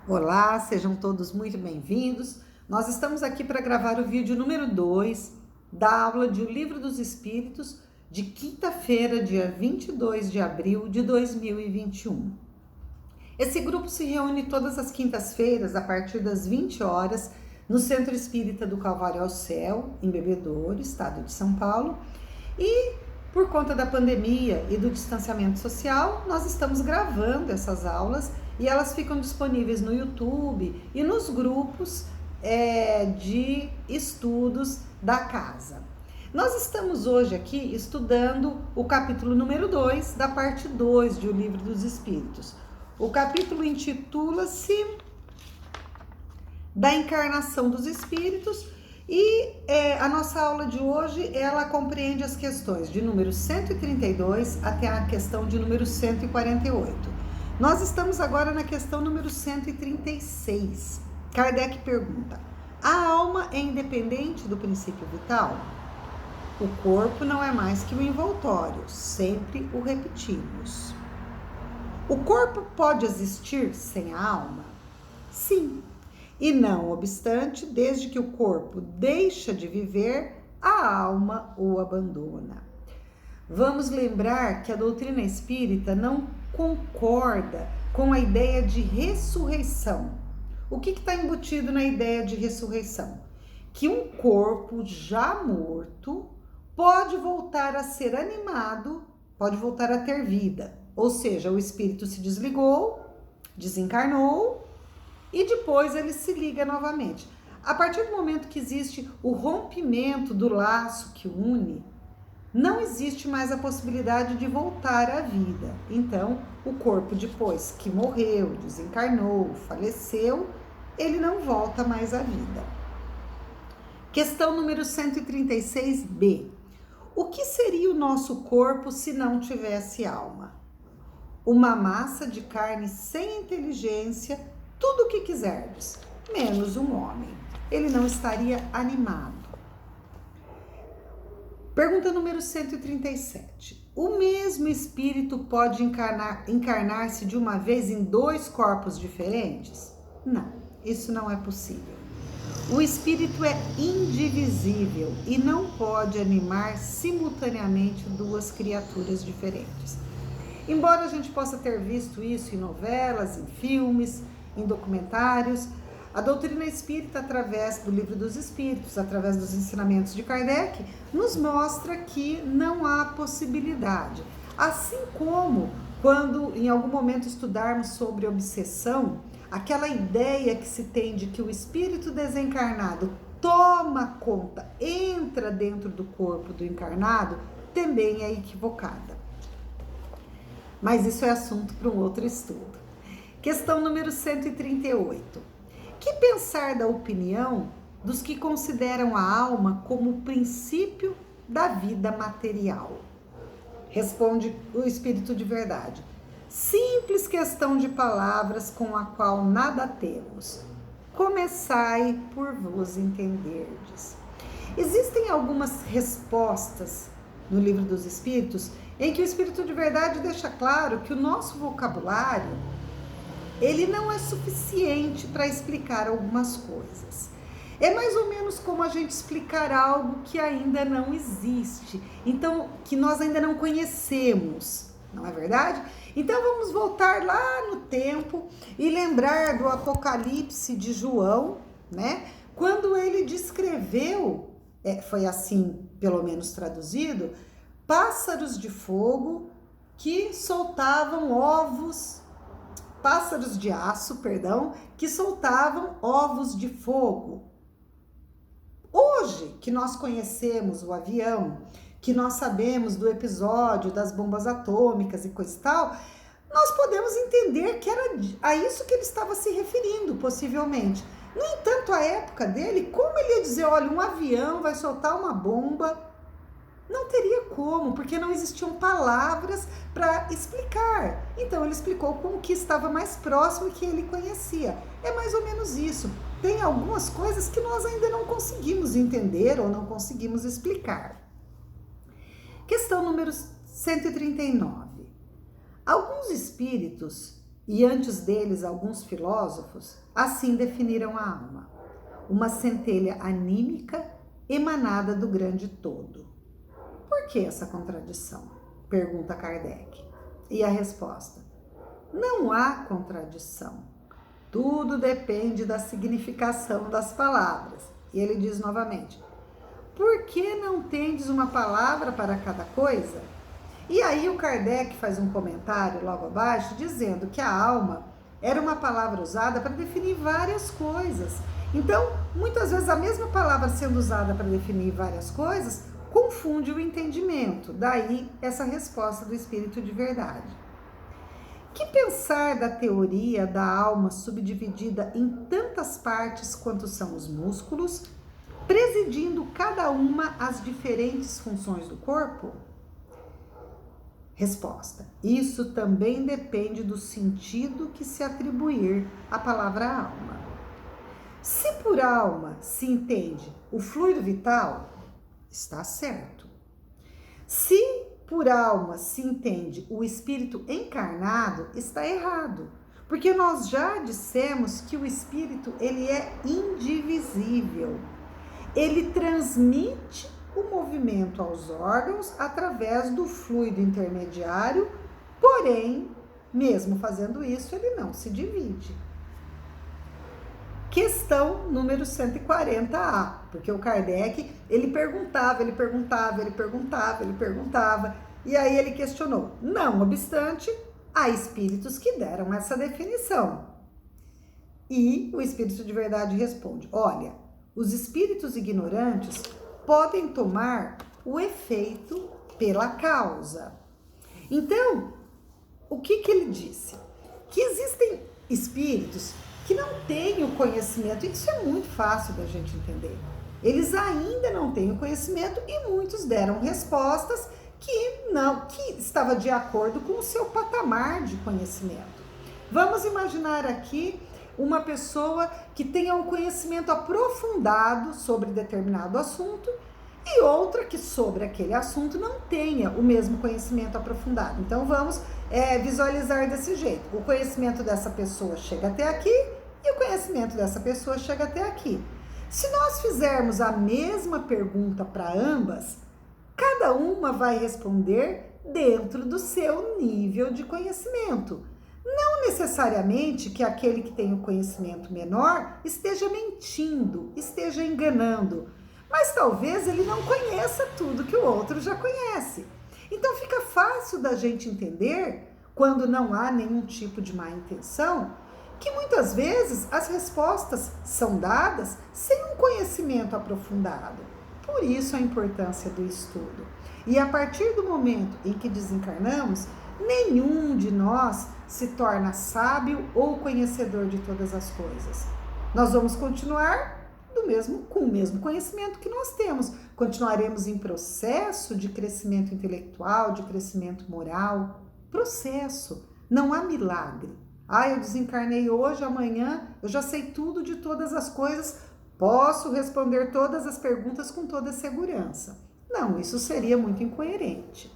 Olá, sejam todos muito bem-vindos. Nós estamos aqui para gravar o vídeo número 2 da aula de O Livro dos Espíritos, de quinta-feira, dia 22 de abril de 2021. Esse grupo se reúne todas as quintas-feiras, a partir das 20 horas, no Centro Espírita do Calvário ao Céu, em Bebedouro, estado de São Paulo, e por conta da pandemia e do distanciamento social, nós estamos gravando essas aulas e elas ficam disponíveis no YouTube e nos grupos de estudos da casa. Nós estamos hoje aqui estudando o capítulo número 2 da parte 2 de O Livro dos Espíritos. O capítulo intitula-se Da Encarnação dos Espíritos e a nossa aula de hoje, ela compreende as questões de número 132 até a questão de número 148. Nós estamos agora na questão número 136. Kardec pergunta: a alma é independente do princípio vital? O corpo não é mais que um envoltório, sempre o repetimos. O corpo pode existir sem a alma? Sim. E não obstante, desde que o corpo deixa de viver, a alma o abandona. Vamos lembrar que a doutrina espírita não concorda com a ideia de ressurreição. O que está embutido na ideia de ressurreição? Que um corpo já morto pode voltar a ser animado, pode voltar a ter vida. Ou seja, o espírito se desligou, desencarnou e depois ele se liga novamente. A partir do momento que existe o rompimento do laço que une, não existe mais a possibilidade de voltar à vida. Então, o corpo, depois que morreu, desencarnou, faleceu, ele não volta mais à vida. Questão número 136b. O que seria o nosso corpo se não tivesse alma? Uma massa de carne sem inteligência, tudo o que quiserdes, menos um homem. Ele não estaria animado. Pergunta número 137. O mesmo espírito pode encarnar-se de uma vez em dois corpos diferentes? Não, isso não é possível. O espírito é indivisível e não pode animar simultaneamente duas criaturas diferentes. Embora a gente possa ter visto isso em novelas, em filmes, em documentários, a doutrina espírita, através do Livro dos Espíritos, através dos ensinamentos de Kardec, nos mostra que não há possibilidade. Assim como quando em algum momento estudarmos sobre obsessão, aquela ideia que se tem de que o espírito desencarnado toma conta, entra dentro do corpo do encarnado, também é equivocada. Mas isso é assunto para um outro estudo. Questão número 138. Que pensar da opinião dos que consideram a alma como o princípio da vida material? Responde o Espírito de Verdade. Simples questão de palavras com a qual nada temos. Começai por vos entenderdes. Existem algumas respostas no Livro dos Espíritos em que o Espírito de Verdade deixa claro que o nosso vocabulário ele não é suficiente para explicar algumas coisas. É mais ou menos como a gente explicar algo que ainda não existe, então que nós ainda não conhecemos, não é verdade? Então vamos voltar lá no tempo e lembrar do Apocalipse de João, né? Quando ele descreveu, foi assim pelo menos traduzido, pássaros de fogo que soltavam pássaros de aço, que soltavam ovos de fogo. Hoje, que nós conhecemos o avião, que nós sabemos do episódio das bombas atômicas e coisa e tal, nós podemos entender que era a isso que ele estava se referindo, possivelmente. No entanto, a época dele, como ele ia dizer, olha, um avião vai soltar uma bomba? Não teria como, porque não existiam palavras para explicar. Então ele explicou com o que estava mais próximo e que ele conhecia. É mais ou menos isso. Tem algumas coisas que nós ainda não conseguimos entender ou não conseguimos explicar. Questão número 139. Alguns espíritos e antes deles alguns filósofos, assim definiram a alma: uma centelha anímica emanada do grande todo. Por que essa contradição? Pergunta Kardec. E a resposta: não há contradição. Tudo depende da significação das palavras. E ele diz novamente: por que não tendes uma palavra para cada coisa? E aí o Kardec faz um comentário logo abaixo dizendo que a alma era uma palavra usada para definir várias coisas. Então, muitas vezes a mesma palavra sendo usada para definir várias coisas confunde o entendimento. Daí essa resposta do Espírito de Verdade. Que pensar da teoria da alma subdividida em tantas partes quanto são os músculos, presidindo cada uma as diferentes funções do corpo? Resposta: isso também depende do sentido que se atribuir à palavra alma. Se por alma se entende o fluido vital, está certo. Se por alma se entende o espírito encarnado, está errado. Porque nós já dissemos que o espírito, ele é indivisível. Ele transmite o movimento aos órgãos através do fluido intermediário, porém, mesmo fazendo isso, ele não se divide. Questão número 140A, porque o Kardec, ele perguntava, e aí ele questionou. Não obstante, há espíritos que deram essa definição. E o Espírito de Verdade responde: olha, os espíritos ignorantes podem tomar o efeito pela causa. Então, o que ele disse? Que existem espíritos que não têm o conhecimento, isso é muito fácil da gente entender. Eles ainda não têm o conhecimento e muitos deram respostas que estava de acordo com o seu patamar de conhecimento. Vamos imaginar aqui uma pessoa que tenha um conhecimento aprofundado sobre determinado assunto e outra que sobre aquele assunto não tenha o mesmo conhecimento aprofundado. Então vamos visualizar desse jeito: o conhecimento dessa pessoa chega até aqui e o conhecimento dessa pessoa chega até aqui. Se nós fizermos a mesma pergunta para ambas, cada uma vai responder dentro do seu nível de conhecimento. Não necessariamente que aquele que tem o conhecimento menor esteja mentindo, esteja enganando, mas talvez ele não conheça tudo que o outro já conhece. Então fica fácil da gente entender, quando não há nenhum tipo de má intenção, que muitas vezes as respostas são dadas sem um conhecimento aprofundado. Por isso a importância do estudo. E a partir do momento em que desencarnamos, nenhum de nós se torna sábio ou conhecedor de todas as coisas. Nós vamos continuar com o mesmo conhecimento que nós temos. Continuaremos em processo de crescimento intelectual, de crescimento moral. Processo. Não há milagre. Eu desencarnei hoje, amanhã eu já sei tudo de todas as coisas, posso responder todas as perguntas com toda segurança. Não, isso seria muito incoerente.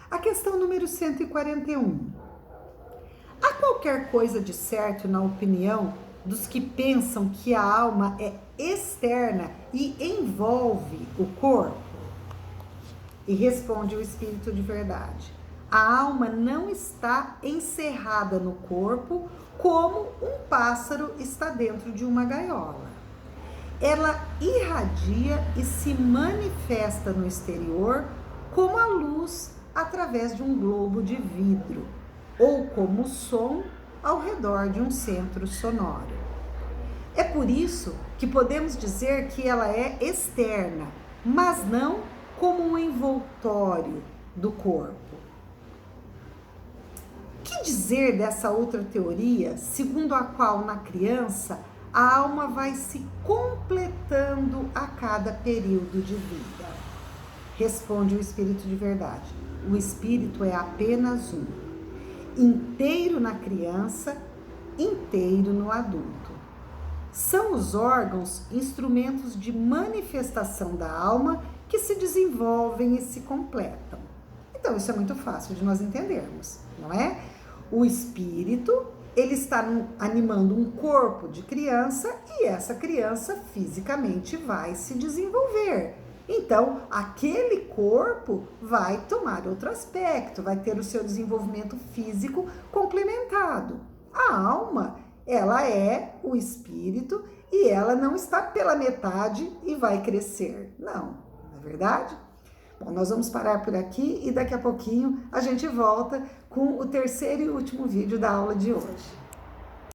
A questão número 141. Há qualquer coisa de certo na opinião dos que pensam que a alma é externa e envolve o corpo? E responde o Espírito de Verdade: a alma não está encerrada no corpo como um pássaro está dentro de uma gaiola. Ela irradia e se manifesta no exterior como a luz através de um globo de vidro, ou como o som ao redor de um centro sonoro. É por isso que podemos dizer que ela é externa, mas não como um envoltório do corpo. Que dizer dessa outra teoria, segundo a qual na criança a alma vai se completando a cada período de vida? Responde o Espírito de Verdade: o espírito é apenas um, inteiro na criança, inteiro no adulto. São os órgãos instrumentos de manifestação da alma que se desenvolvem e se completam. Então, isso é muito fácil de nós entendermos, não é? O espírito ele está animando um corpo de criança e essa criança fisicamente vai se desenvolver. Então, aquele corpo vai tomar outro aspecto, vai ter o seu desenvolvimento físico complementado. A alma, ela é o espírito e ela não está pela metade e vai crescer. Não é verdade? Bom, nós vamos parar por aqui e daqui a pouquinho a gente volta com o terceiro e último vídeo da aula de hoje.